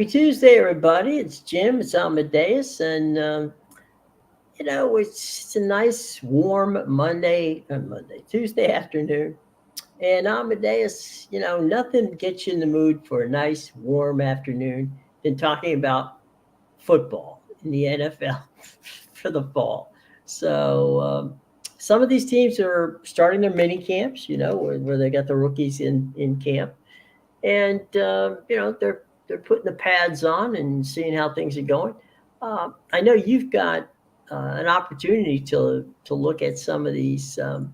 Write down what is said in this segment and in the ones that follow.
Happy Tuesday, everybody. It's Jim. It's Amadeus. And, it's a nice, warm Tuesday afternoon. And Amadeus, nothing gets you in the mood for a nice, warm afternoon than talking about football in the NFL for the fall. So some of these teams are starting their mini camps, where they got the rookies in camp, and they're putting the pads on and seeing how things are going. I know you've got an opportunity to look at some of these um,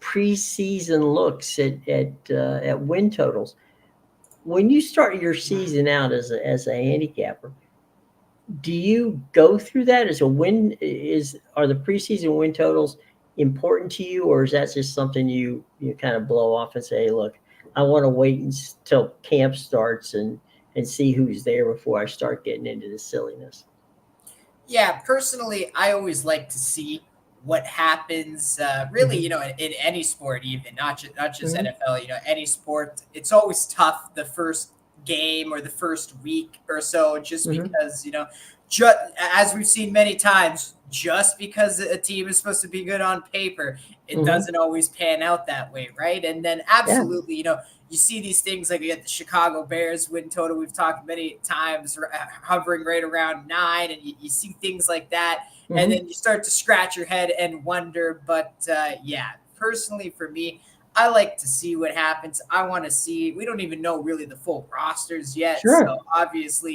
preseason looks at win totals. When you start your season out as a handicapper, do you go through that as a win? Are the preseason win totals important to you, or is that just something you kind of blow off and say, hey, look, I want to wait until camp starts and see who's there before I start getting into the silliness? Yeah, personally, I always like to see what happens. Really, Hmm. in any sport, even not just Hmm. NFL. Any sport, it's always tough the first game or the first week or so, just Hmm. because ju- as we've seen many times, just because a team is supposed to be good on paper, it Hmm. doesn't always pan out that way, right? And then Yeah. absolutely, you see these things like we get the Chicago Bears win total. We've talked many times, hovering right around 9, and you see things like that, and Hmm. then you start to scratch your head and wonder. But yeah, personally for me, I like to see what happens. I want to see. We don't even know really the full rosters yet, so Sure. obviously,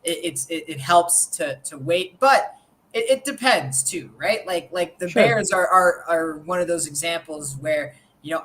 it helps to wait, but. It depends too, right? Like the Sure. Bears are one of those examples where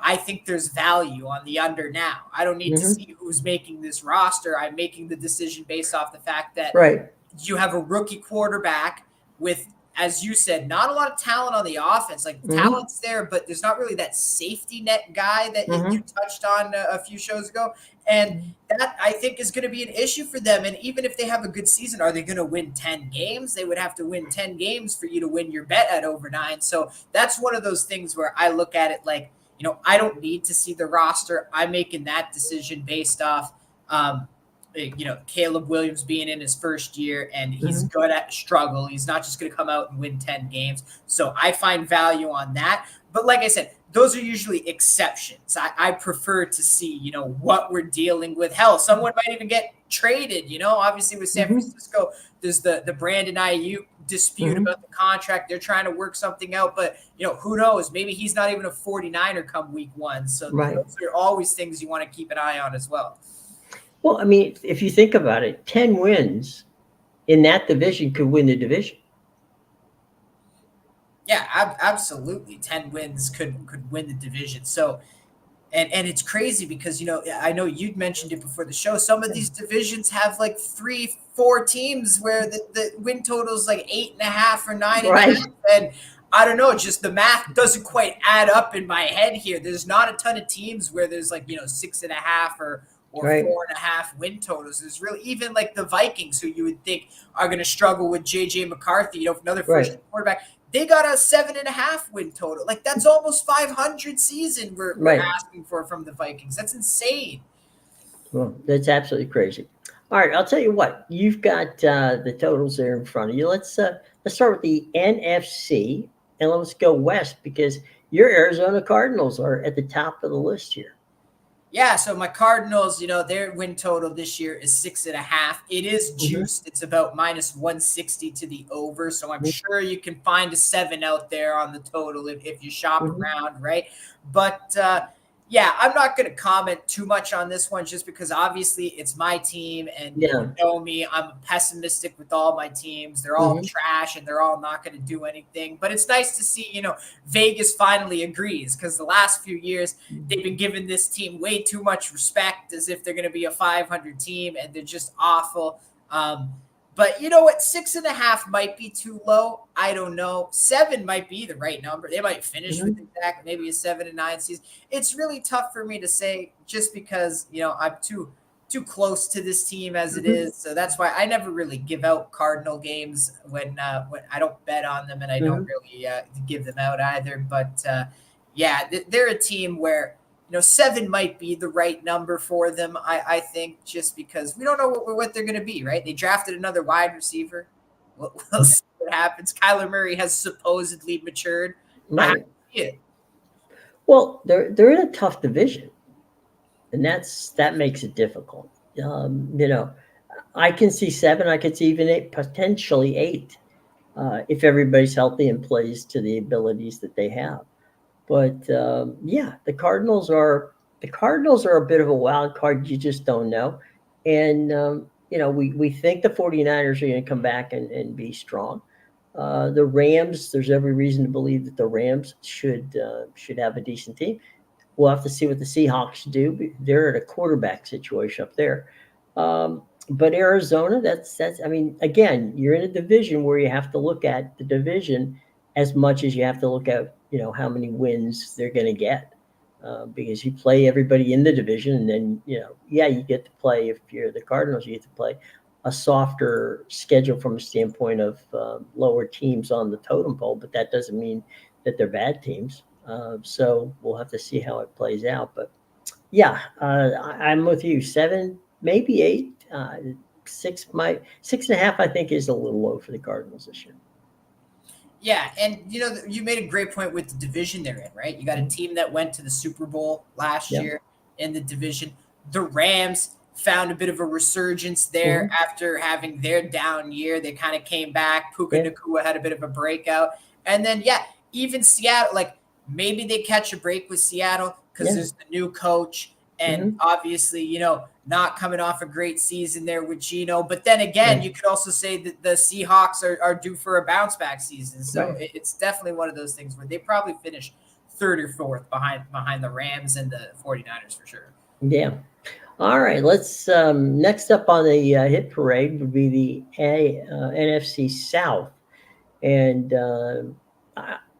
I think there's value on the under now. I don't need to Hmm. see who's making this roster. I'm making the decision based off the fact that Right. you have a rookie quarterback with, as you said, not a lot of talent on the offense. Like the Hmm. talent's there, but there's not really that safety net guy that you Hmm. touched on a few shows ago. And that I think is going to be an issue for them. And even if they have a good season, are they going to win 10 games? They would have to win 10 games for you to win your bet at over 9. So that's one of those things where I look at it like, I don't need to see the roster. I'm making that decision based off um, Caleb Williams being in his first year, and he's Hmm. going to struggle. He's not just going to come out and win 10 games. So I find value on that. But like I said, those are usually exceptions. I prefer to see, what we're dealing with. Hell, someone might even get traded, obviously with San Hmm. Francisco, there's the Brandon Ayuk dispute Hmm. about the contract. They're trying to work something out, but who knows? Maybe he's not even a 49er come week 1. So Right. those are always things you want to keep an eye on as well. Well, I mean, if you think about it, 10 wins in that division could win the division. Yeah, absolutely. 10 wins could win the division. So and it's crazy because I know you'd mentioned it before the show. Some of these divisions have like 3, 4 teams where the win total is like 8.5 or 9.5, Right. and I don't know, just the math doesn't quite add up in my head here. There's not a ton of teams where there's like 6.5 or Right. 4.5 win totals. There's really even like the Vikings, who you would think are going to struggle with JJ McCarthy, another first Right. year quarterback. They got a 7.5 win total. Like that's almost 500 season we're Right. asking for from the Vikings. That's insane. Well, that's absolutely crazy. All right, I'll tell you what. You've got the totals there in front of you. Let's start with the NFC, and let's go west because your Arizona Cardinals are at the top of the list here. Yeah, so my Cardinals, their win total this year is 6.5. It is Hmm. juiced. It's about minus 160 to the over. So I'm sure you can find a 7 out there on the total if you shop Hmm. around, right? But yeah, I'm not going to comment too much on this one just because obviously it's my team, and you Yeah. know me, I'm pessimistic with all my teams. They're all Hmm. trash and they're all not going to do anything. But it's nice to see, Vegas finally agrees, because the last few years they've been giving this team way too much respect as if they're going to be a 500 team, and they're just awful. But you know what? 6.5 might be too low. I don't know. 7 might be the right number. They might finish with Hmm. exactly maybe a 7-9 season. It's really tough for me to say just because I'm too close to this team as it Hmm. is. So that's why I never really give out Cardinal games when I don't bet on them, and I don't Hmm. really give them out either. But yeah, they're a team where 7 might be the right number for them. I think just because we don't know what they're going to be, right? They drafted another wide receiver. We'll see what happens. Kyler Murray has supposedly matured. I have Right. to see it. Well, they're in a tough division, and that makes it difficult. I can see 7. I could see even 8, potentially 8, if everybody's healthy and plays to the abilities that they have. But yeah, the Cardinals are a bit of a wild card. You just don't know. And we think the 49ers are going to come back and be strong. The Rams, there's every reason to believe that the Rams should have a decent team. We'll have to see what the Seahawks do. They're in a quarterback situation up there. But Arizona, I mean, again, you're in a division where you have to look at the division as much as you have to look at, how many wins they're going to get. Because you play everybody in the division, and then, yeah, you get to play, if you're the Cardinals, you get to play a softer schedule from a standpoint of lower teams on the totem pole, but that doesn't mean that they're bad teams. So we'll have to see how it plays out. But yeah, I'm with you. 7, maybe 8. 6.5, I think, is a little low for the Cardinals this year. Yeah, and you made a great point with the division they're in, right? You got a team that went to the Super Bowl last year in the division. The Rams found a bit of a resurgence there after having their down year. They kind of came back. Puka Nacua had a bit of a breakout. And then, even Seattle, like maybe they catch a break with Seattle because there's the new coach. And obviously, not coming off a great season there with Geno. But then again, you could also say that the Seahawks are due for a bounce back season. So it's definitely one of those things where they probably finish 3rd or 4th behind the Rams and the 49ers for sure. Yeah. All right. Let's next up on the hit parade would be the NFC South. And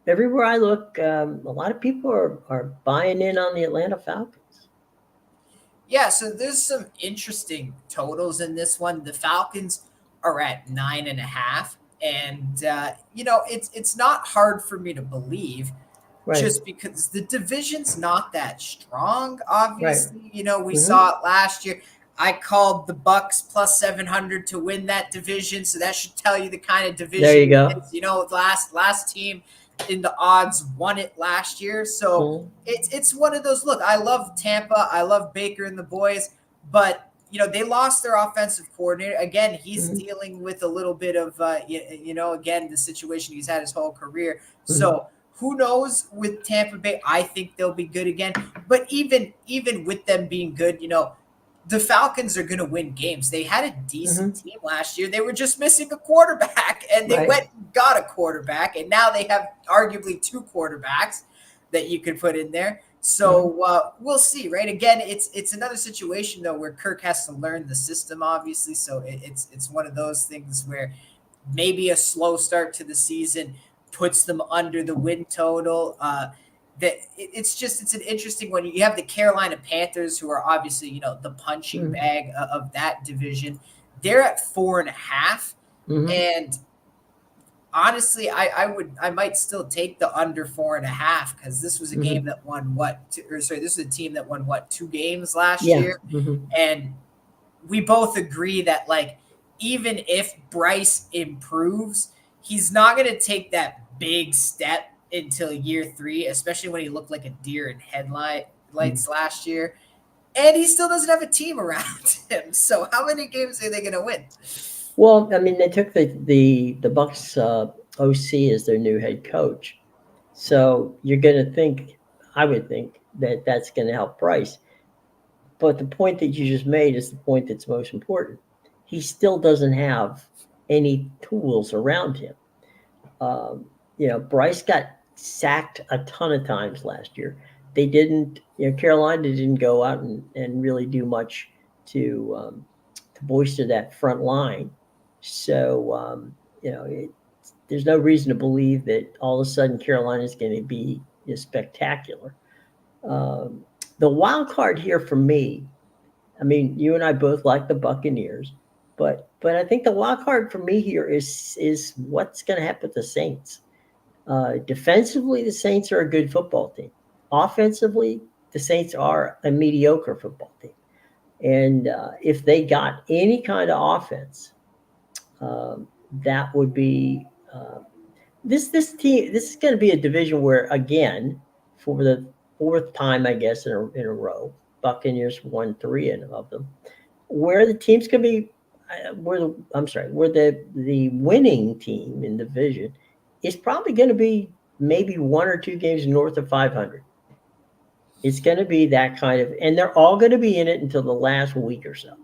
everywhere I look, a lot of people are buying in on the Atlanta Falcons. Yeah, so there's some interesting totals in this one. The Falcons are at 9.5, and it's not hard for me to believe, just because the division's not that strong. Obviously, we saw it last year. I called the Bucks plus 700 to win that division, so that should tell you the kind of division. There you go. Last team in the odds won it last year. So it's one of those, look, I love Tampa. I love Baker and the boys, but they lost their offensive coordinator. Again, he's dealing with a little bit of, again, the situation he's had his whole career. So who knows with Tampa Bay? I think they'll be good again. But even with them being good, the Falcons are going to win games. They had a decent team last year. They were just missing a quarterback, and they went and got a quarterback, and now they have arguably 2 quarterbacks that you could put in there. So we'll see, right? Again, it's another situation, though, where Kirk has to learn the system, obviously. So it's one of those things where maybe a slow start to the season puts them under the win total. It's an interesting one. You have the Carolina Panthers, who are obviously the punching bag of that division. They're at 4.5, and honestly, I might still take the under 4.5 because this was a game that won this is a team that won 2 games last year, and we both agree that even if Bryce improves, he's not going to take that big step until year 3, especially when he looked like a deer in headlights last year. And he still doesn't have a team around him. So how many games are they going to win? Well, I mean, they took the Bucks OC as their new head coach. So you're going to I would think that that's going to help Bryce. But the point that you just made is the point that's most important. He still doesn't have any tools around him. Bryce got sacked a ton of times last year. They didn't, Carolina didn't go out and really do much to bolster that front line. So, there's no reason to believe that all of a sudden Carolina is going to be spectacular. The wild card here for me, I mean, you and I both like the Buccaneers, but I think the wild card for me here is what's going to happen with the Saints. Defensively, the Saints are a good football team. Offensively, the Saints are a mediocre football team. And if they got any kind of offense, um, that would be this team. This is going to be a division where, again, for the fourth time, I guess, in a row, Buccaneers won three of them. Where the team's going to be, where the winning team in the division is probably going to be maybe one or two games north of 500. It's going to be that kind of, and they're all going to be in it until the last week or so.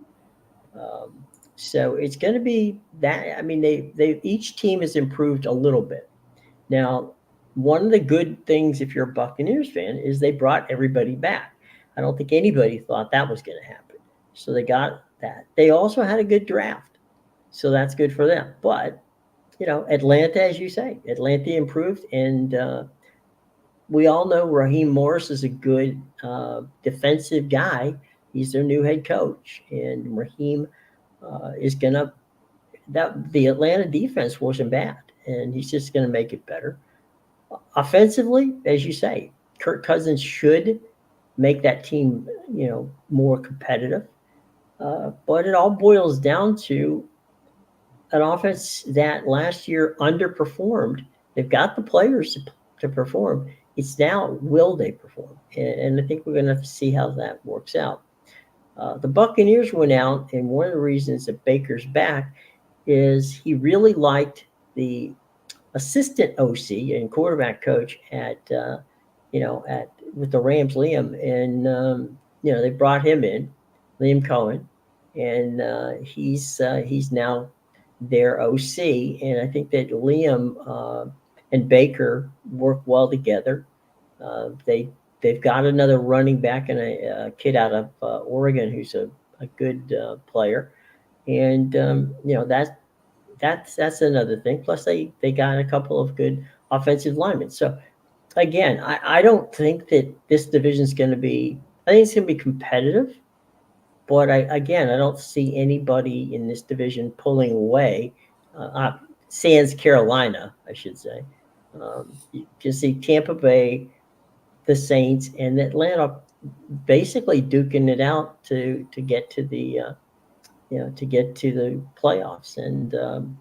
Um, so it's going to be that. I mean, they each team has improved a little bit. Now, one of the good things, if you're a Buccaneers fan, is they brought everybody back. I don't think anybody thought that was going to happen. So they got that. They also had a good draft. So that's good for them. But, Atlanta, as you say, Atlanta improved. And we all know Raheem Morris is a good defensive guy. He's their new head coach. And Raheem is going to, the Atlanta defense wasn't bad. And he's just going to make it better. Offensively, as you say, Kirk Cousins should make that team, more competitive. But it all boils down to an offense that last year underperformed. They've got the players to perform. It's now, will they perform? And I think we're going to have to see how that works out. The Buccaneers went out, and one of the reasons that Baker's back is he really liked the assistant OC and quarterback coach at with the Rams, Liam, and they brought him in, Liam Cohen, and he's now their OC, and I think that Liam and Baker work well together. They've got another running back and a kid out of Oregon who's a good player, and that's another thing. Plus, they got a couple of good offensive linemen. So, again, I don't think that this division is going to be. I think it's going to be competitive, but I don't see anybody in this division pulling away. Sans Carolina, I should say. You can see Tampa Bay, the Saints, and Atlanta basically duking it out to get to the playoffs. And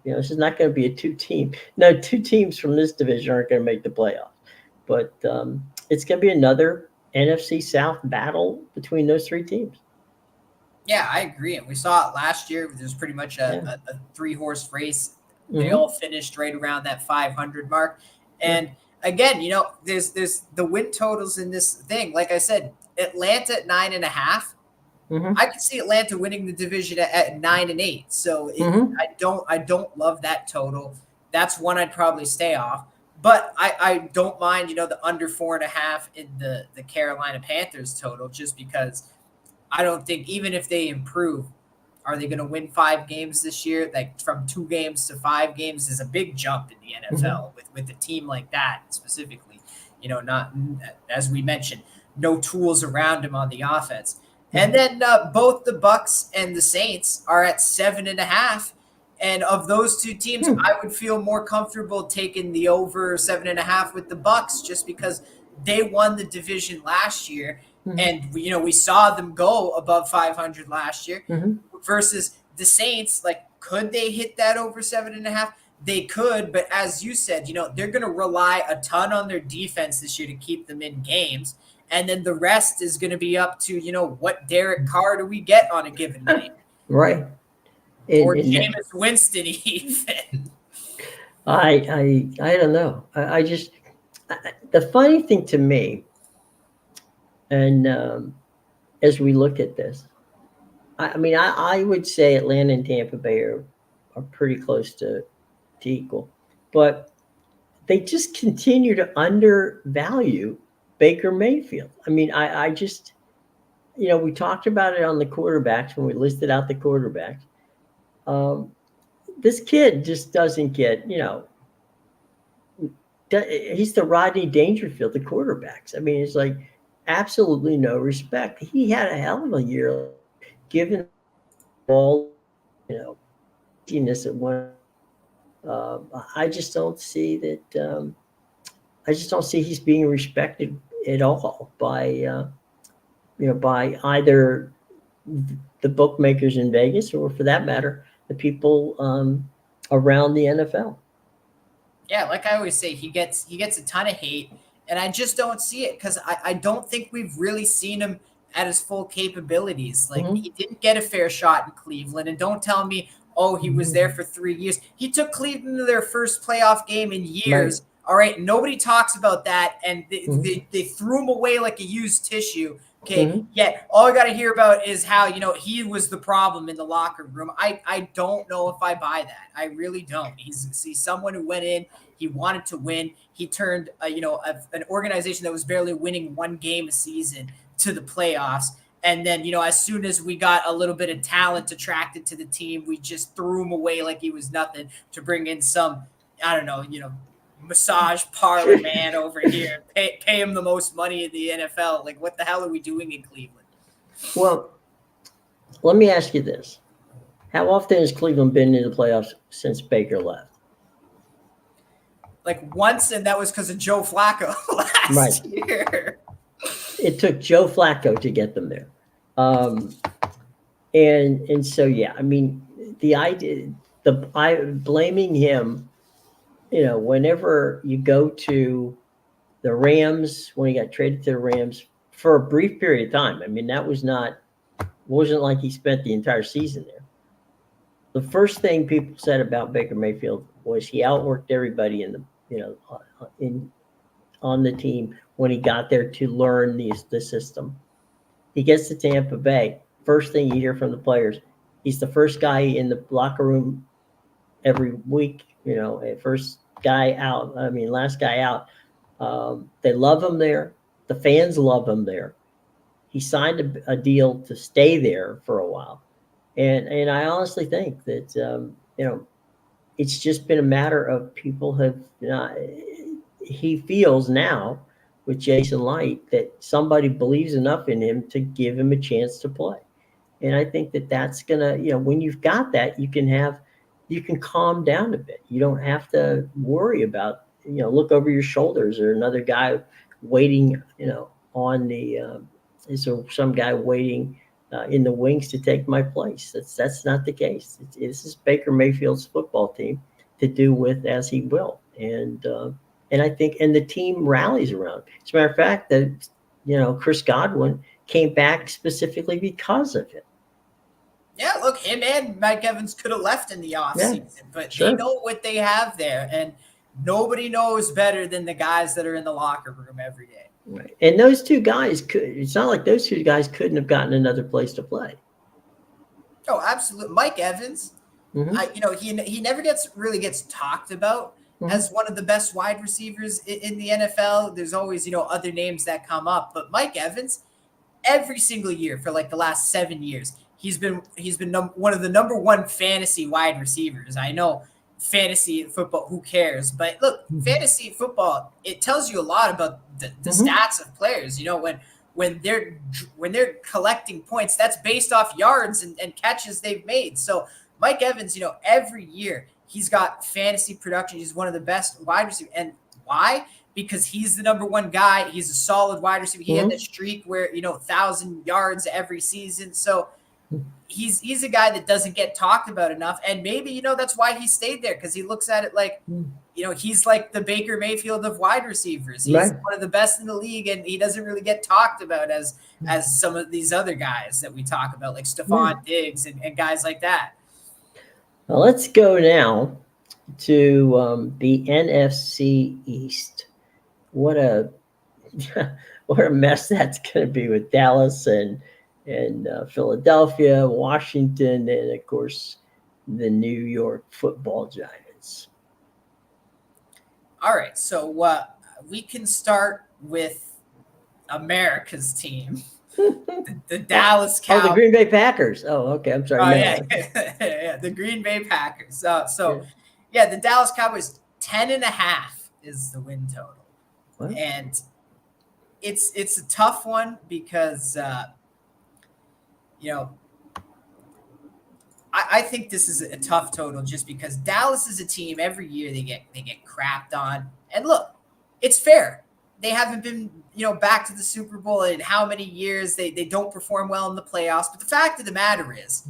this is not going to be a two teams from this division aren't going to make the playoffs. But it's going to be another NFC South battle between those three teams. Yeah, I agree. And we saw it last year. There was pretty much a three-horse race. They all finished right around that 500 mark. And again, there's the win totals in this thing. Like I said, Atlanta at 9.5. I could see Atlanta winning the division at 9-8. So I don't love that total. That's one I'd probably stay off. But I don't mind, the under 4.5 in the Carolina Panthers total, just because I don't think, even if they improve, are they going to win 5 games this year? Like from 2 games to 5 games is a big jump in the NFL with a team like that specifically. Not, as we mentioned, no tools around him on the offense. And then both the Bucks and the Saints are at 7.5. And of those two teams, I would feel more comfortable taking the over 7.5 with the Bucks, just because they won the division last year. And we saw them go above 500 last year versus the Saints. Like, could they hit that over 7.5? They could, but as you said, they're going to rely a ton on their defense this year to keep them in games. And then the rest is going to be up to, what Derek Carr do we get on a given night. Right. Or Jameis Winston even. I don't know. I just, the funny thing to me, and as we look at this, I would say Atlanta and Tampa Bay are pretty close to equal. But they just continue to undervalue Baker Mayfield. I just, we talked about it on the quarterbacks when we listed out the quarterbacks. This kid just doesn't get, he's the Rodney Dangerfield, the quarterbacks. It's like absolutely no respect. He had a hell of a year, given all, at one. I just don't see that. I just don't see he's being respected at all by by either the bookmakers in Vegas or, for that matter, the people around the NFL. Yeah, like I always say, he gets a ton of hate, and I just don't see it because I don't think we've really seen him at his full capabilities. Like, Mm-hmm. he didn't get a fair shot in Cleveland, and don't tell me, oh, he was there for 3 years. He took Cleveland to their first playoff game in Right. years. All right, nobody talks about that, and Mm-hmm. they threw him away like a used tissue. Okay, Mm-hmm. yet all I got to hear about is how, he was the problem in the locker room. I don't know if I buy that. I really don't. He's someone who went in. He wanted to win. He turned an organization that was barely winning one game a season to the playoffs. And then, as soon as we got a little bit of talent attracted to the team, we just threw him away like he was nothing to bring in some, I don't know, massage parlor man over here, pay him the most money in the NFL. Like, what the hell are we doing in Cleveland? Well, let me ask you this. How often has Cleveland been in the playoffs since Baker left? Like, once, and that was because of Joe Flacco last year. It took Joe Flacco to get them there. And so, yeah, I mean, the idea, blaming him, whenever you go to the Rams, when he got traded to the Rams for a brief period of time, I mean, that wasn't like he spent the entire season there. The first thing people said about Baker Mayfield was he outworked everybody on the team when he got there to learn the system. He gets to Tampa Bay. First thing you hear from the players, he's the first guy in the locker room every week. First guy out. I mean, last guy out. They love him there. The fans love him there. He signed a deal to stay there for a while, and I honestly think that it's just been a matter of people have not. He feels now with Jason Light that somebody believes enough in him to give him a chance to play. And I think that that's gonna, when you've got that, you can calm down a bit. You don't have to worry about, look over your shoulders or another guy waiting, on is there some guy waiting in the wings to take my place? That's not the case. This is Baker Mayfield's football team to do with as he will. And I think, and the team rallies around. As a matter of fact, Chris Godwin came back specifically because of it. Yeah, look, him and Mike Evans could have left in the offseason, but sure. They know what they have there, and nobody knows better than the guys that are in the locker room every day. Right. And those two guys it's not like those two guys couldn't have gotten another place to play. Oh, absolutely. Mike Evans, he never really gets talked about as one of the best wide receivers in the NFL. There's always, other names that come up, but Mike Evans, every single year for like the last 7 years, he's been one of the number one fantasy wide receivers. I know fantasy football, who cares? But look, fantasy football, it tells you a lot about the stats of players. When they're collecting points, that's based off yards and catches they've made. So Mike Evans, every year he's got fantasy production. He's one of the best wide receivers. And why? Because he's the number one guy. He's a solid wide receiver. He had that streak where, 1,000 yards every season. So he's a guy that doesn't get talked about enough. And maybe, that's why he stayed there, because he looks at it like, he's like the Baker Mayfield of wide receivers. He's one of the best in the league, and he doesn't really get talked about as some of these other guys that we talk about, like Stephon Diggs and guys like that. Well, let's go now to the NFC East. What a mess that's going to be with Dallas and Philadelphia, Washington, and of course the New York Football Giants. All right, so we can start with America's team, the Dallas Cowboys. Oh, the Green Bay Packers. Oh, okay. I'm sorry. Oh, yeah, the Green Bay Packers. The Dallas Cowboys, 10.5 is the win total. What? And it's a tough one because, I think this is a tough total just because Dallas is a team every year they get crapped on. And look, it's fair. they haven't been, back to the Super Bowl in how many years. They don't perform well in the playoffs. But the fact of the matter is,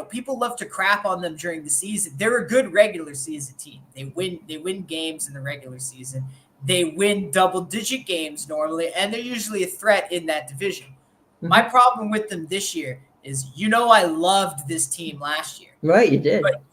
people love to crap on them during the season. They're a good regular season team. They win games in the regular season. They win double-digit games normally, and they're usually a threat in that division. Mm-hmm. My problem with them this year is, I loved this team last year. Right, you did. But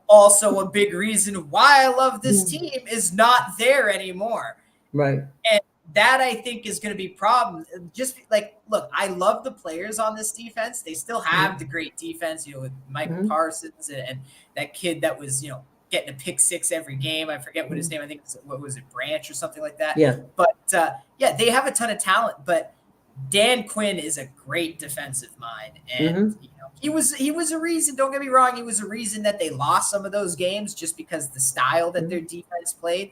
also a big reason why I love this team is not there anymore. Right. And that, I think, is going to be problem. Just like, look, I love the players on this defense. They still have the great defense, with Michael Parsons and that kid that was, getting a pick six every game. I forget what his name. I think what was it, Branch or something like that. Yeah. But they have a ton of talent. But Dan Quinn is a great defensive mind, and he was a reason. Don't get me wrong, he was a reason that they lost some of those games just because the style that their defense played.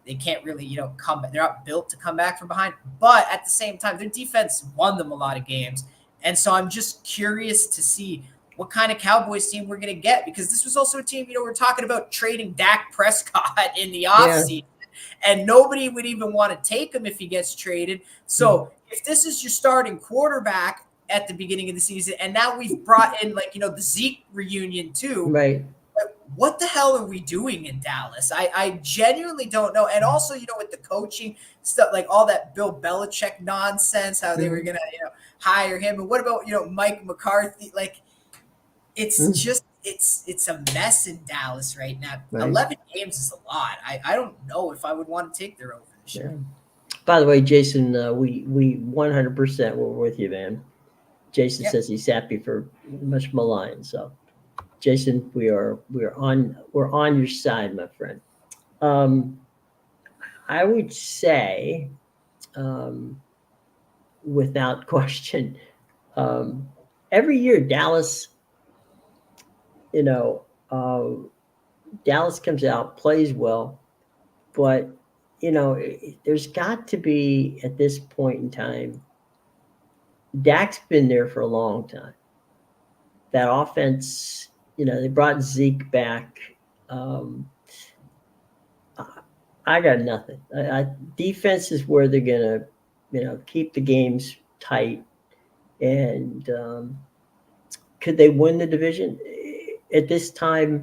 They can't really, come back. They're not built to come back from behind. But at the same time, their defense won them a lot of games. And so I'm just curious to see what kind of Cowboys team we're going to get, because this was also a team, we're talking about trading Dak Prescott in the offseason, and nobody would even want to take him if he gets traded. So if this is your starting quarterback at the beginning of the season, and now we've brought in the Zeke reunion too, right? What the hell are we doing in Dallas? I genuinely don't know. And also, with the coaching stuff, like all that Bill Belichick nonsense, how they were going to, hire him. And what about, Mike McCarthy? Like, it's just, it's a mess in Dallas right now. Right. 11 games is a lot. I don't know if I would want to take their over this year. By the way, Jason, we 100% were with you, man. Jason says he's happy for much maligned. So, Jason, we're on your side, my friend. I would say, without question, every year Dallas, Dallas comes out, plays well, but there's got to be, at this point in time, Dak's been there for a long time. That offense, they brought Zeke back. I got nothing. Defense is where they're gonna, keep the games tight. And could they win the division at this time?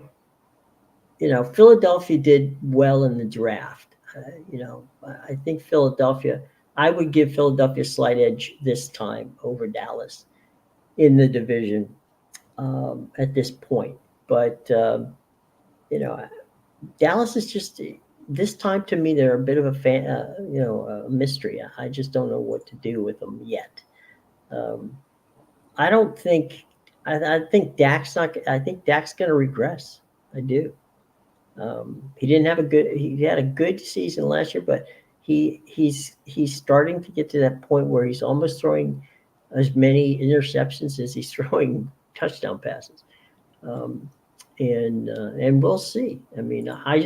Philadelphia did well in the draft. I think Philadelphia. I would give Philadelphia a slight edge this time over Dallas in the division at this point. But, Dallas is just, this time to me, they're a bit of a mystery. I just don't know what to do with them yet. I don't think, I think Dak's going to regress. I do. He had a good season last year, but he's starting to get to that point where he's almost throwing as many interceptions as he's throwing touchdown passes. And we'll see. I mean, I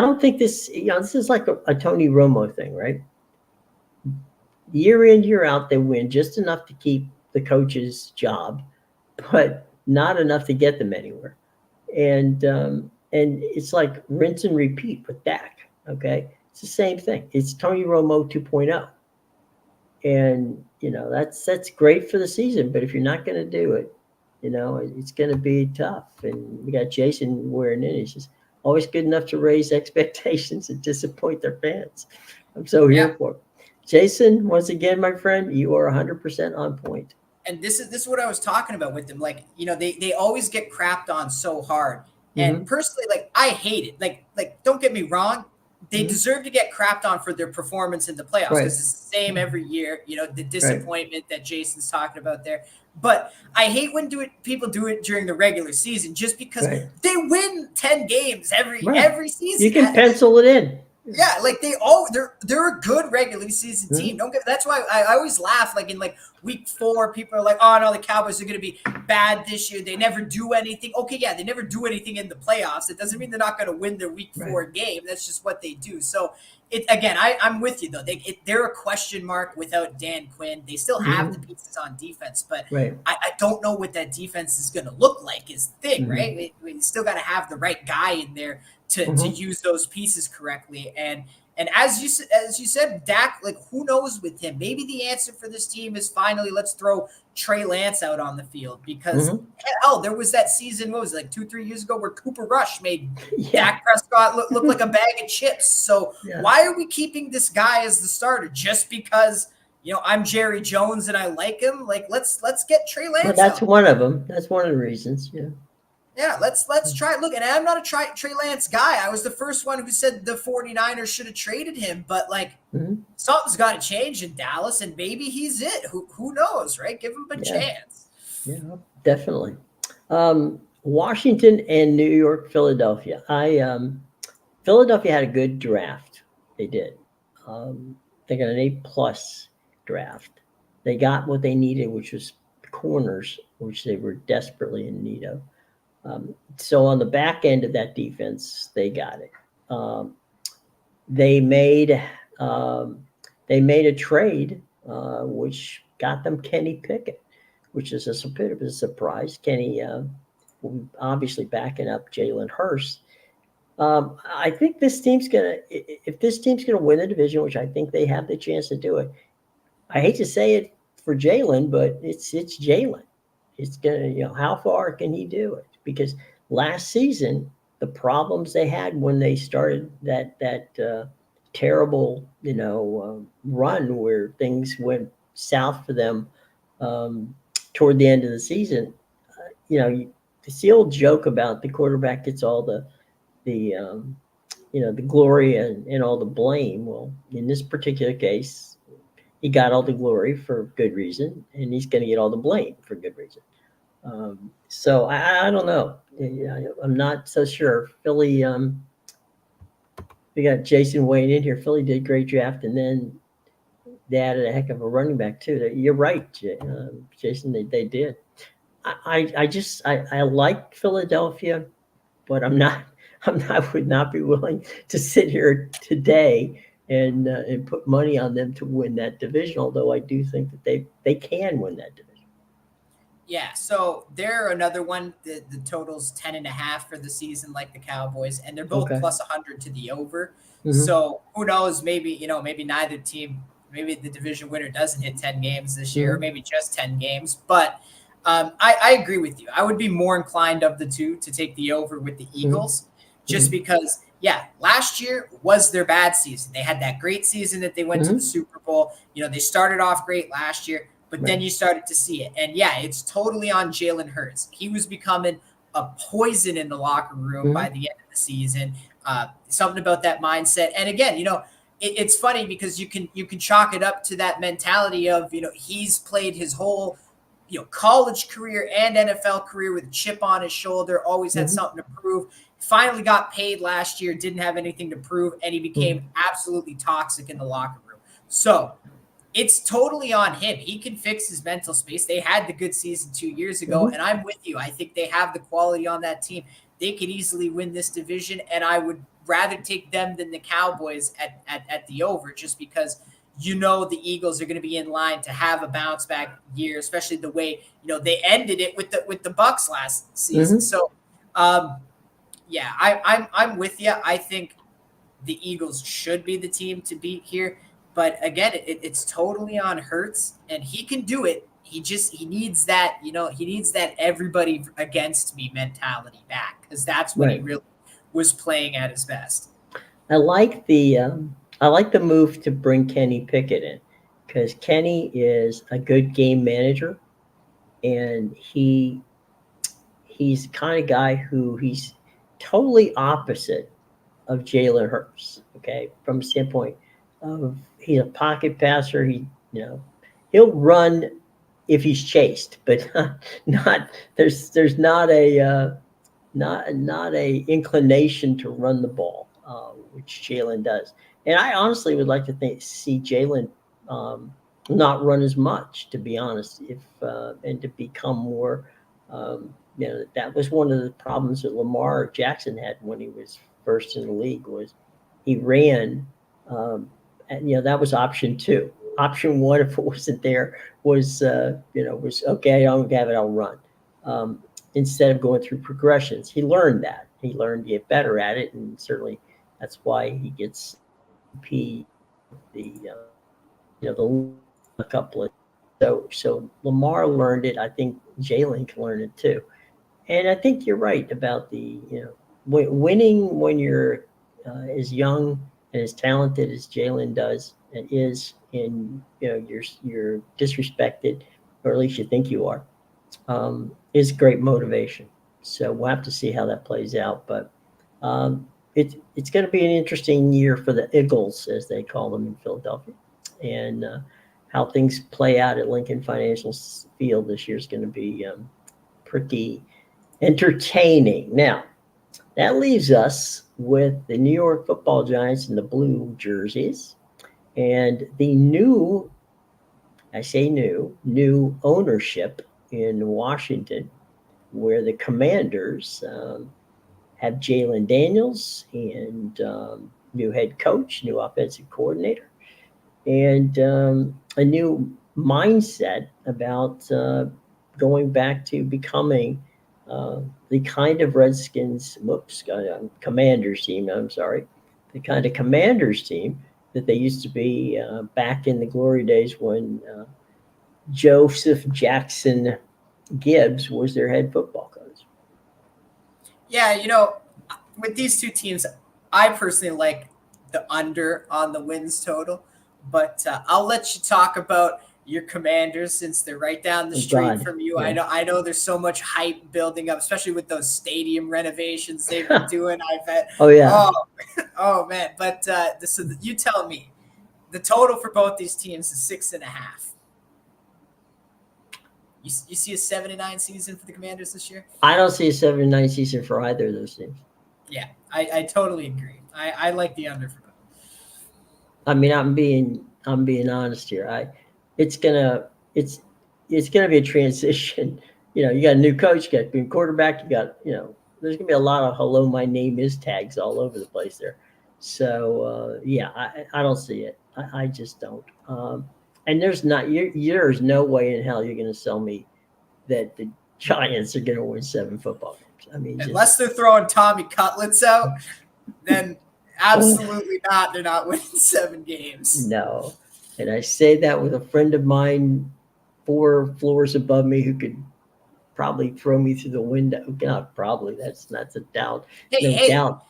don't think this is like a Tony Romo thing, right? Year in, year out, they win just enough to keep the coach's job, but not enough to get them anywhere. And it's like rinse and repeat with Dak. Okay. It's the same thing. It's Tony Romo 2.0. And, that's great for the season, but if you're not going to do it, it's going to be tough. And we got Jason wearing in. He's just always good enough to raise expectations and disappoint their fans. I'm so here for it. Jason, once again, my friend, you are 100% on point. And this is what I was talking about with them. Like, they always get crapped on so hard. And personally, I hate it. Like, don't get me wrong. They deserve to get crapped on for their performance in the playoffs, because it's the same every year, the disappointment that Jason's talking about there. But I hate when people do it during the regular season, just because they win 10 games every season. You can pencil it in. Yeah, like they're a good regular season team. That's why I always laugh. Like in week 4, people are like, "Oh no, the Cowboys are going to be bad this year. They never do anything." Okay, yeah, they never do anything in the playoffs. It doesn't mean they're not going to win their week 4 game. That's just what they do. So I'm with you though. They're a question mark without Dan Quinn. They still have the pieces on defense, but I don't know what that defense is going to look like. Is the thing, right? We still got to have the right guy in there to use those pieces correctly. And And as you said, Dak, like who knows with him? Maybe the answer for this team is finally let's throw Trey Lance out on the field because Mhm. hell, there was that season. What was it, like 2-3 years ago where Cooper Rush made Yeah. Dak Prescott look like a bag of chips. So Yeah. why are we keeping this guy as the starter just because? I'm Jerry Jones and I like him. Like let's get Trey Well, Lance that's out. one of them. That's one of the reasons. Yeah. Yeah, let's try. Look, and I'm not a Trey Lance guy. I was the first one who said the 49ers should have traded him, but like Mhm. something's got to change in Dallas, and maybe he's it. Who knows, right? Give him a Yeah. chance. Yeah. Definitely. Washington and New York, Philadelphia. Philadelphia had a good draft. They did. They got an A+ draft. They got what they needed, which was corners, which they were desperately in need of. So on the back end of that defense, they got it. They made um, they made a trade, which got them Kenny Pickett, which is a bit of a surprise. Kenny, obviously backing up Jalen Hurts. I think this team's gonna. If this team's gonna win the division, which I think they have the chance to do it, I hate to say it for Jalen, but it's Jalen. It's gonna, how far can he do it? Because last season, the problems they had when they started that terrible, run where things went south for them toward the end of the season. It's the old joke about the quarterback gets all the glory and all the blame. Well, in this particular case, he got all the glory for good reason, and he's going to get all the blame for good reason. So I don't know. I'm not so sure. Philly, we got Jason Wayne in here. Philly did great draft, and then they added a heck of a running back too. You're right, Jason. They did. I like Philadelphia, but I would not be willing to sit here today and put money on them to win that division. Although I do think that they can win that division. Yeah, so they're another one. The total's 10.5 for the season, like the Cowboys, and they're both Okay. plus 100 to the over. Mm-hmm. So who knows? Maybe neither team, maybe the division winner doesn't hit 10 games this year, or Mm-hmm. maybe just 10 games. But I agree with you. I would be more inclined of the two to take the over with the Eagles, just Mm-hmm. because. Yeah, last year was their bad season. They had that great season that they went to the Mm-hmm. Super Bowl. They started off great last year. But then Right. you started to see it. And yeah, it's totally on Jalen Hurts. He was becoming a poison in the locker room by Mm-hmm. the end of the season. Something about that mindset. And again, it's funny because you can chalk it up to that mentality of, he's played his whole, college career and NFL career with a chip on his shoulder, always had Mm-hmm. something to prove. Finally got paid last year, didn't have anything to prove, and he became absolutely toxic in the locker room. So it's totally on him. He can fix his mental space. They had the good season 2 years ago, Mm-hmm. and I'm with you. I think they have the quality on that team. They could easily win this division, and I would rather take them than the Cowboys at the over, just because the Eagles are going to be in line to have a bounce back year, especially the way they ended it with the Bucks last season. Mm-hmm. So, yeah, I'm with you. I think the Eagles should be the team to beat here. But again, it's totally on Hurts, and he can do it. He needs that, he needs that everybody against me mentality back, because that's when he Right. really was playing at his best. I like the move to bring Kenny Pickett in because Kenny is a good game manager, and he's the kind of guy who he's totally opposite of Jalen Hurts. Okay, from a standpoint of he's a pocket passer. He'll run if he's chased, but not there's not a inclination to run the ball, which Jalen does. And I honestly would like to see Jalen um, not run as much, to be honest, if and to become more. That was one of the problems that Lamar Jackson had when he was first in the league was he ran, and that was option two. Option one, if it wasn't there, was okay. I don't have it. I'll run. Instead of going through progressions. He learned that. He learned to get better at it, and certainly that's why he gets P the the a couple of so Lamar learned it. I think Jalen can learn it too. And I think you're right about the winning when you're as young and as talented as Jalen does and is, and you're disrespected, or at least you think you are, is great motivation. So we'll have to see how that plays out. But it's going to be an interesting year for the Eagles, as they call them in Philadelphia, and how things play out at Lincoln Financial Field this year is going to be pretty entertaining. Now, that leaves us with the New York Football Giants in the blue jerseys and the new, I say new ownership in Washington, where the Commanders have Jalen Daniels and new head coach, new offensive coordinator, and a new mindset about going back to becoming the kind of Redskins, Commanders team, I'm sorry, the kind of Commanders team that they used to be back in the glory days when Joseph Jackson Gibbs was their head football coach. Yeah, with these two teams, I personally like the under on the wins total, but I'll let you talk about your Commanders since they're right down the street from you. Yeah. I know there's so much hype building up, especially with those stadium renovations they've been doing. I bet. Oh yeah. Oh man. But so you tell me, the total for both these teams is 6.5. You see a 7-9 season for the Commanders this year? I don't see a 7-9 season for either of those teams. Yeah, I totally agree. I like the under for both. I mean, I'm being honest here. It's gonna be a transition. You got a new coach, you got a new quarterback, you got there's gonna be a lot of "hello, my name is" tags all over the place there. So yeah, I don't see it. I just don't. And there's no way in hell you're gonna sell me that the Giants are gonna win 7 football games. I mean, unless they're throwing Tommy Cutlets out, then absolutely not. They're not winning 7 games. No. And I say that with a friend of mine 4 floors above me who could probably throw me through the window. Not probably. That's a doubt. Hey, doubt.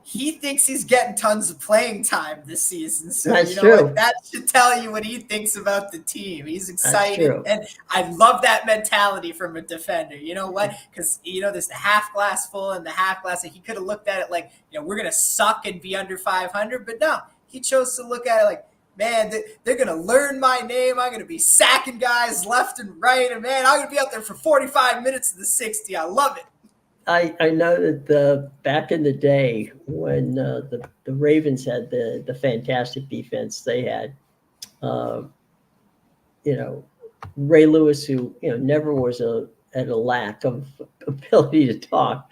He thinks he's getting tons of playing time this season. So that's true. That should tell you what he thinks about the team. He's excited. And I love that mentality from a defender. You know what? Because, there's the half glass full and the half glass. And he could have looked at it like, we're going to suck and be under 500. But no, he chose to look at it like, man, they're going to learn my name. I'm going to be sacking guys left and right. And, man, I'm going to be out there for 45 minutes of the 60. I love it. I know that back in the day when the Ravens had the fantastic defense they had, Ray Lewis, who never was at a lack of ability to talk.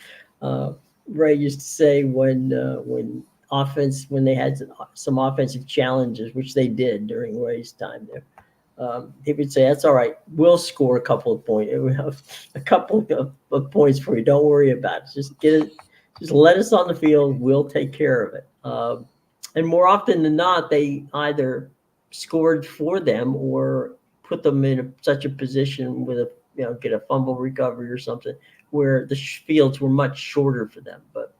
Ray used to say when they had some offensive challenges, which they did during Ray's time there. He would say, "That's all right. We'll score a couple of points. We have a couple of points for you. Don't worry about it. Just get it. Just let us on the field. We'll take care of it." And more often than not, they either scored for them or put them in such a position with get a fumble recovery or something where the fields were much shorter for them. But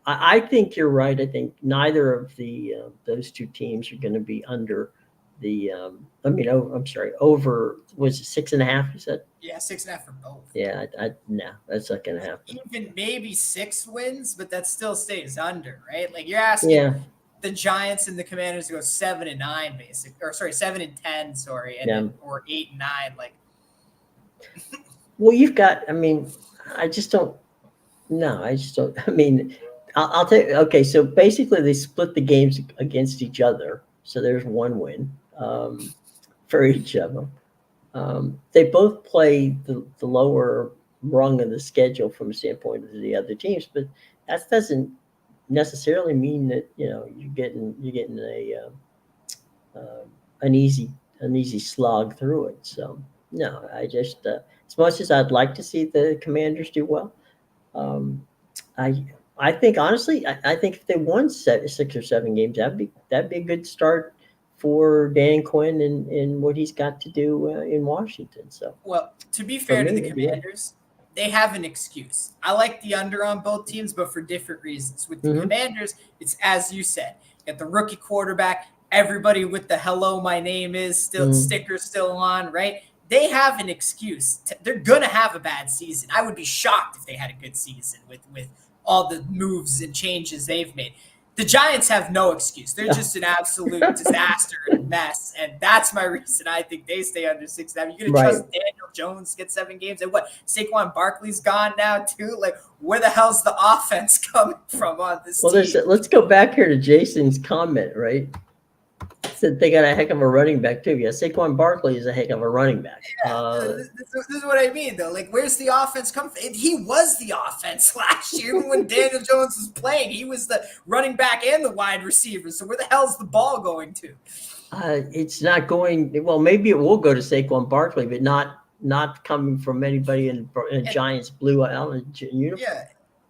I think you're right. I think neither of those two teams are going to be under the I'm sorry, over, was it 6.5? You said? Yeah, 6.5 for both. Yeah, no, that's not gonna happen. Even maybe 6 wins, but that still stays under, right? Like you're asking the Giants and the Commanders to go 7-9, basic, or sorry, 7-10, sorry, and or 8-9, like. Well, you've got. I mean, I just don't. No, I just don't. I mean, I'll tell you. Okay, so basically, they split the games against each other. So there's 1 win for each of them. They both play the lower rung of the schedule from a standpoint of the other teams, but that doesn't necessarily mean that you're getting an easy slog through it. So no, I just as much as I'd like to see the Commanders do well, I think honestly, I think if they won 6 or 7 games, that'd be a good start for Dan Quinn and what he's got to do in Washington. So Well, to be for fair to me, the it'd be good. Commanders, they have an excuse. I like the under on both teams, but for different reasons. With the Hmm. Commanders, it's as you said, you got the rookie quarterback, everybody with the "hello, my name is" still Mm. sticker still on, right? They have an excuse. They're gonna have a bad season. I would be shocked if they had a good season with all the moves and changes they've made. The Giants have no excuse. They're just an absolute disaster and a mess. And that's my reason I think they stay under 6.5. You're going to Right. trust Daniel Jones to get 7 games? And what? Saquon Barkley's gone now, too? Like, where the hell's the offense coming from on this Well, team? let's go back here to Jason's comment, right? Said they got a heck of a running back too. Yeah, Saquon Barkley is a heck of a running back. This is what I mean, though. Like, where's the offense coming from? He was the offense last year. Even when Daniel Jones was playing, he was the running back and the wide receiver. So where the hell's the ball going to? It's not going well. Maybe it will go to Saquon Barkley, but not coming from anybody in a And Giants blue Allen uniform. yeah,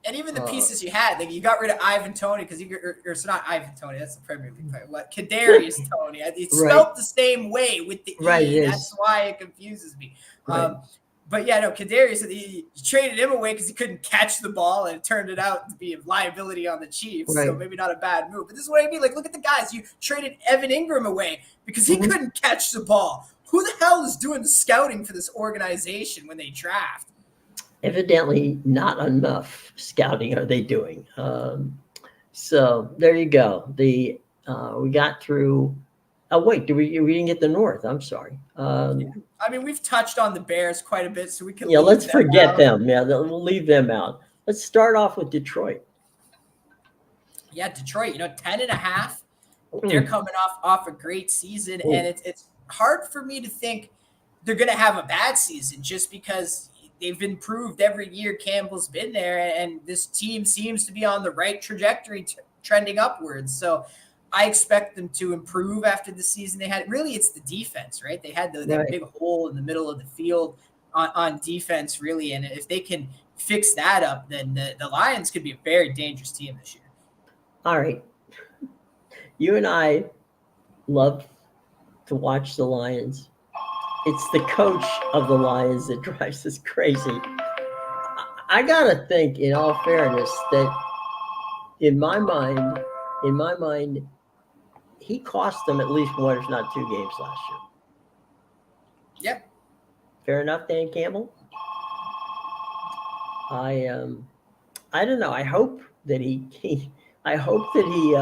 and even the Uh, pieces you had, like you got rid of Ivan Tony because it's not Ivan Tony, that's the Premier League player. What Kadarius Tony? It's right, spelled the same way with the right. It E. That's is why it confuses me. right, But yeah, no, Kadarius, he traded him away because he couldn't catch the ball, and it turned it out to be a liability on the Chiefs. So right. maybe not a bad move. But this is what I mean. Like, look at the guys. You traded Evan Ingram away because he Mhm. couldn't catch the ball. Who the hell is doing the scouting for this organization when they draft? Evidently, not enough scouting are they doing. So there you go. We got through. Oh wait, we didn't get the North? I'm sorry. Yeah. I mean, we've touched on the Bears quite a bit, so we can Yeah, leave let's them forget out. them. Yeah, we'll leave them out. Let's start off with Detroit. Yeah, Detroit, 10.5. They're Mm. coming off a great season, and Oh, it's hard for me to think they're going to have a bad season just because they've improved every year Campbell's been there, and this team seems to be on the right trajectory, trending upwards. So I expect them to improve after the season they had. Really, it's the defense, right? They had that right. big hole in the middle of the field on defense, really, and if they can fix that up, then the Lions could be a very dangerous team this year. All right. You and I love to watch the Lions. It's the coach of the Lions that drives us crazy. I gotta think, in all fairness, that in my mind, in my mind, he cost them at least one, if not 2 games last year. Yep. Fair enough, Dan Campbell. I don't know. I hope that I hope that he.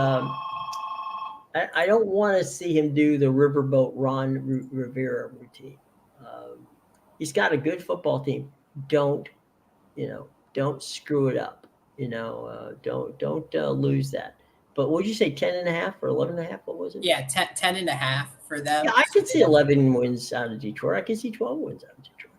I don't want to see him do the riverboat Ron Rivera routine. Um, he's got a good football team. Don't don't screw it up. Don't lose that. But what did you say, 10.5 or 11.5? What was it? Yeah, 10.5 for Yeah, them. I So could see 11 wins out of Detroit. I could see 12 wins out of Detroit.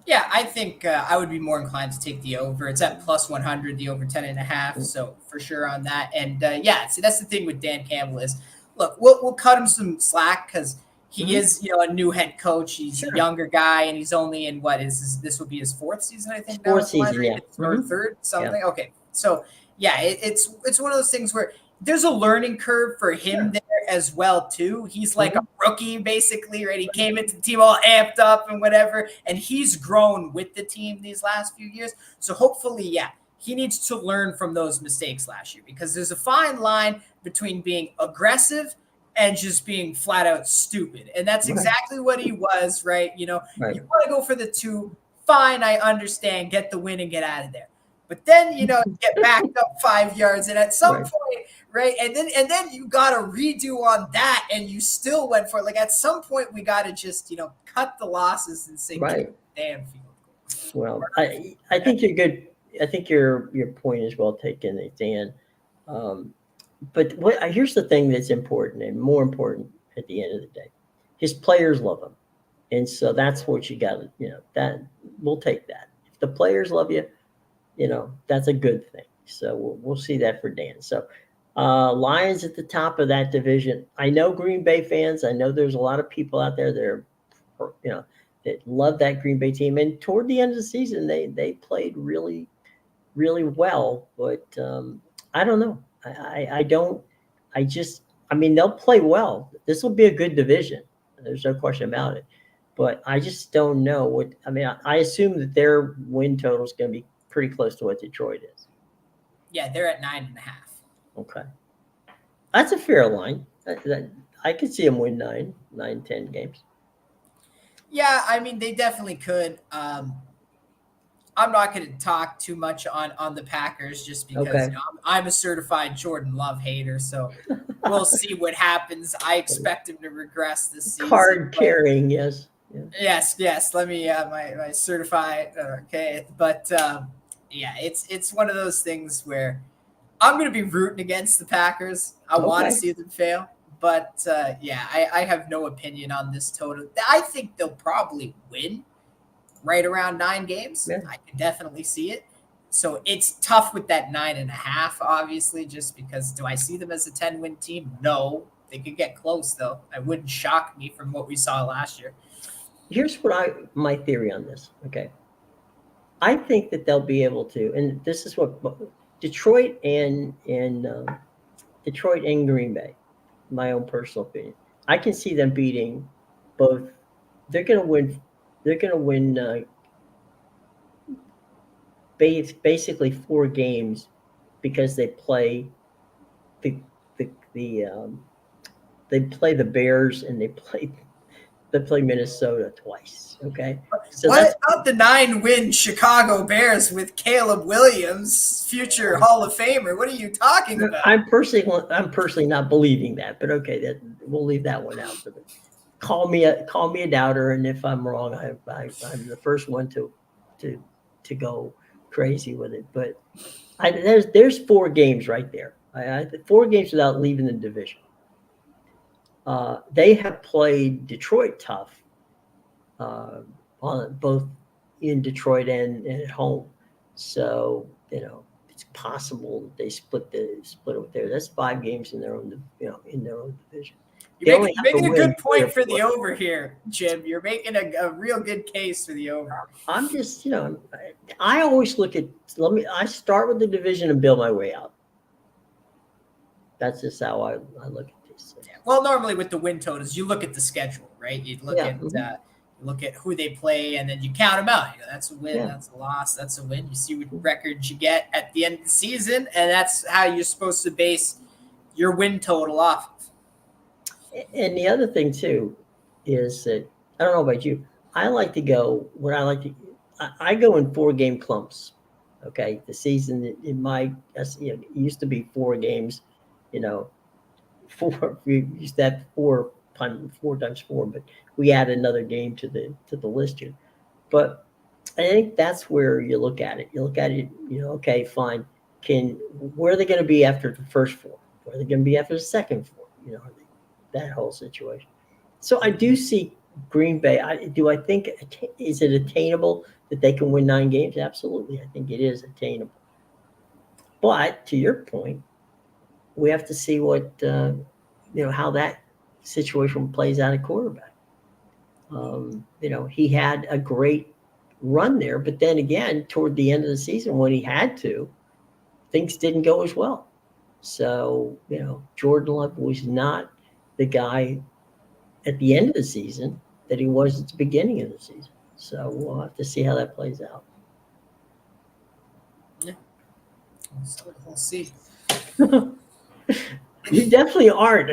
yeah, I think I would be more inclined to take the over. It's at plus 100, the over 10.5. So for sure on that. And yeah, see, that's the thing with Dan Campbell is, look, we'll cut him some slack because he Mm-hmm. is, a new head coach. He's a Sure. younger guy, and he's only in this will be his fourth season, I think, now Fourth with the Lions, season, yeah. or Mm-hmm. third, something. Yeah. Okay, so yeah, it's one of those things where there's a learning curve for him Sure. there as well too. He's like Mm-hmm. a rookie basically, right? He came into the team all amped up and whatever, and he's grown with the team these last few years. So hopefully, yeah, he needs to learn from those mistakes last year because there's a fine line between being aggressive and just being flat out stupid. And that's Right. exactly what he was, right? You Right. want to go for the two. Fine, I understand. Get the win and get out of there. But then, get backed up 5 yards, and at some Right. point, right, and then you got to redo on that, and you still went for it. Like at some point, we got to just cut the losses and say, Right. damn field goal. Well, I think you're good. I think your point is well taken, Dan. But here's the thing that's important and more important at the end of the day. His players love him. And so that's what you got to, that we'll take that. If the players love you, that's a good thing. So we'll see that for Dan. So Lions at the top of that division. I know Green Bay fans. I know there's a lot of people out there that are, that love that Green Bay team. And toward the end of the season, they played really, really well, but I don't know. I don't. I just. I mean, they'll play well. This will be a good division. There's no question about it. But I just don't know what. I mean, I assume that their win total is going to be pretty close to what Detroit is. Yeah, they're at 9.5. Okay, that's a fair line. I could see them win 10 games. Yeah, I mean they definitely could. I'm not going to talk too much on the Packers just because Okay. I'm a certified Jordan Love hater. So we'll see what happens. I expect him to regress this season. Card carrying, yes. Yeah. Yes. Let me my certified. Okay, but yeah, it's one of those things where I'm going to be rooting against the Packers. I want to Okay. see them fail, but yeah, I have no opinion on this total. I think they'll probably win right around 9 games. Yeah. I can definitely see it. So it's tough with that 9.5, obviously, just because do I see them as a 10-win team? No. They could get close though. It wouldn't shock me from what we saw last year. Here's what my theory on this. Okay. I think that they'll be able to, and this is what Detroit and Green Bay, my own personal opinion. I can see them beating both. They're going to win. They're going to win basically 4 games because they play they play the Bears and they play Minnesota twice. Okay, so what about the 9-win Chicago Bears with Caleb Williams, future Hall of Famer? What are you talking about? I'm personally not believing that, but okay, we'll leave that one out. But call me a doubter, and if I'm wrong, I'm the first one to go crazy with it. But there's 4 games right there. 4 games without leaving the division. They have played Detroit tough, on both in Detroit and at home. So it's possible that they split it with there. That's 5 games in their own division. You're making a good point for the over here, Jim. You're making a real good case for the over. I'm just, I always look at. I start with the division and build my way out. That's just how I look at this. Yeah. Well, normally with the win totals, you look at the schedule, right? You look at who they play, and then you count them out. That's a win, that's a loss, that's a win. You see what records you get at the end of the season, and that's how you're supposed to base your win total off of. And the other thing too is that I don't know about you. I like to go. What I like to, I go in 4-game clumps. Okay, the season it used to be 4 games. 4. We used to have 4 times 4, but we add another game to the list here. But I think that's where you look at it. You look at it. Okay, fine. Where are they going to be after the first 4? Where are they going to be after the second 4? That whole situation. So I do see Green Bay. I think is it attainable that they can win 9 games? Absolutely, I think it is attainable. But to your point, we have to see what how that situation plays out at quarterback. He had a great run there, but then again, toward the end of the season, when he had to, things didn't go as well. So Jordan Love was not the guy at the end of the season that he was at the beginning of the season. So we'll have to see how that plays out. Yeah. So we'll see. You definitely aren't.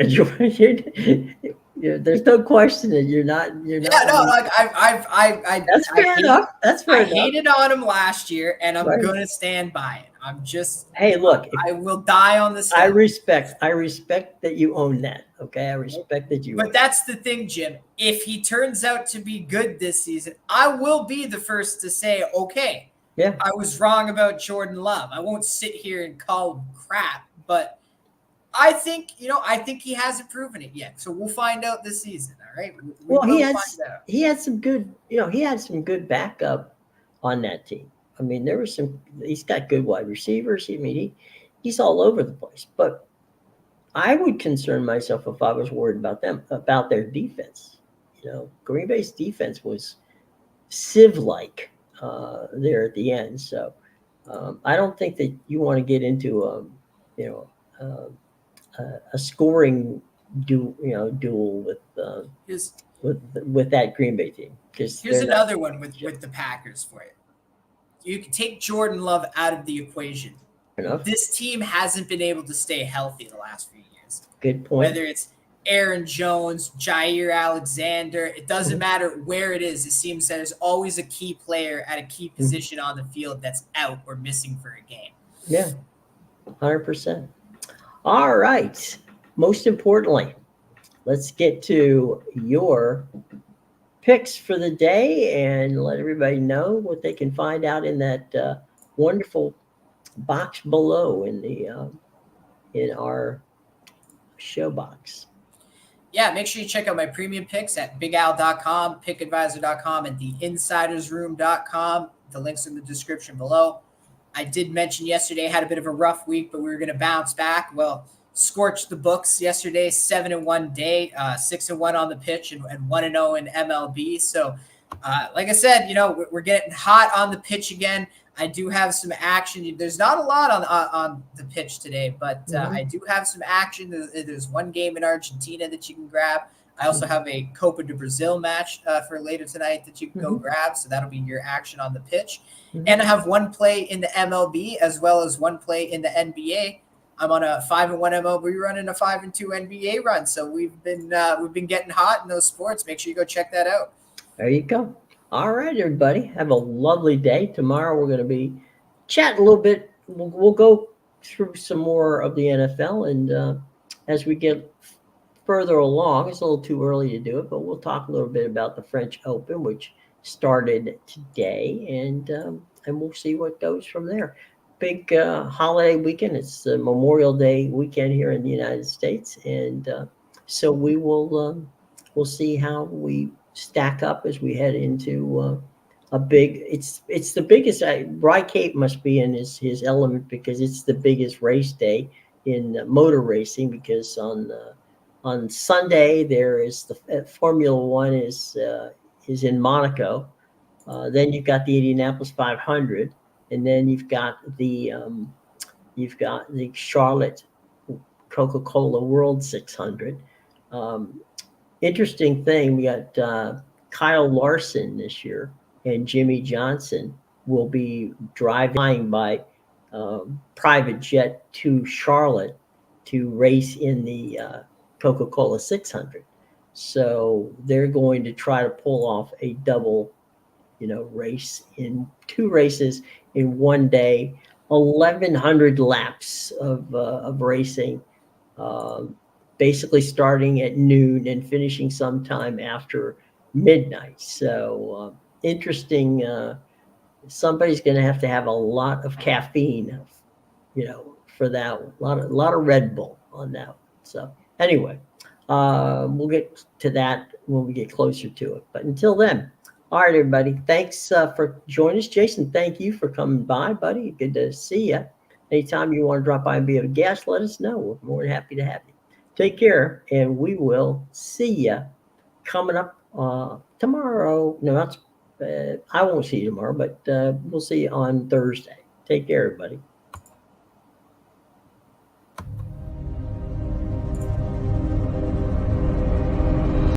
There's no question that you're not. Yeah, no, like I. That's fair enough. That's fair enough. I hated on him last year, and I'm gonna stand by it. I'm just. Hey, look. I will die on this. I respect that you own that. Okay, I respect that you. But that's the thing, Jim. If he turns out to be good this season, I will be the first to say, okay, yeah, I was wrong about Jordan Love. I won't sit here and call him crap, but I think he hasn't proven it yet. So we'll find out this season. All right. He had some good backup on that team. I mean, he's got good wide receivers. I mean, he's all over the place. But I would concern myself if I was worried about their defense. Green Bay's defense was sieve-like there at the end. So I don't think that you want to get into you know, a scoring duel Here's with that Green Bay team because here's they're not another one with the Packers for you. You can take Jordan Love out of the equation. enough. This team hasn't been able to stay healthy the last few years. Good point. Whether it's Aaron Jones, Jair Alexander, it doesn't Mhm. matter where it is. It seems that there's always a key player at a key Mhm. position on the field that's out or missing for a game. Yeah, 100%. All right. Most importantly, let's get to your picks for the day and let everybody know what they can find out in that wonderful box below in our show box. Yeah, make sure you check out my premium picks at bigal.com, pickadvisor.com, and theinsidersroom.com. The links in the description below. I did mention yesterday I had a bit of a rough week, but we were going to bounce back. Well, scorched the books yesterday, 7-1 day, 6-1 on the pitch, and 1-0 in MLB. So, like I said, we're getting hot on the pitch again. I do have some action. There's not a lot on the pitch today, but Mhm. I do have some action. There's one game in Argentina that you can grab. I also have a Copa do Brazil match for later tonight that you can go Mhm. grab. So that'll be your action on the pitch. Mhm. And I have one play in the MLB as well as one play in the NBA. I'm on a 5-1 MLB run and a 5-2 NBA run. So we've been getting hot in those sports. Make sure you go check that out. There you go. All right, everybody. Have a lovely day. Tomorrow we're going to be chatting a little bit. We'll go through some more of the NFL, and as we get further along, it's a little too early to do it, but we'll talk a little bit about the French Open, which started today, and we'll see what goes from there. Big holiday weekend. It's Memorial Day weekend here in the United States, and so we'll see how we stack up as we head into a big. It's the biggest. Bry Cape must be in his element because it's the biggest race day in motor racing because on Sunday there is the Formula One is in Monaco. Then you've got the Indianapolis 500, and then you've got the Charlotte Coca-Cola World 600. Um, Interesting thing, we got Kyle Larson this year, and Jimmy Johnson will be driving by private jet to Charlotte to race in the Coca-Cola 600. So they're going to try to pull off a double, race in two races in one day, 1,100 laps of racing, um, basically starting at noon and finishing sometime after midnight. So interesting. Somebody's going to have a lot of caffeine, for that one. A lot of Red Bull on that one. So anyway, we'll get to that when we get closer to it. But until then, all right, everybody. Thanks for joining us, Jason. Thank you for coming by, buddy. Good to see you. Anytime you want to drop by and be a guest, let us know. We're more than happy to have you. Take care, and we will see you coming up tomorrow. No, that's I won't see you tomorrow, but we'll see you on Thursday. Take care, everybody.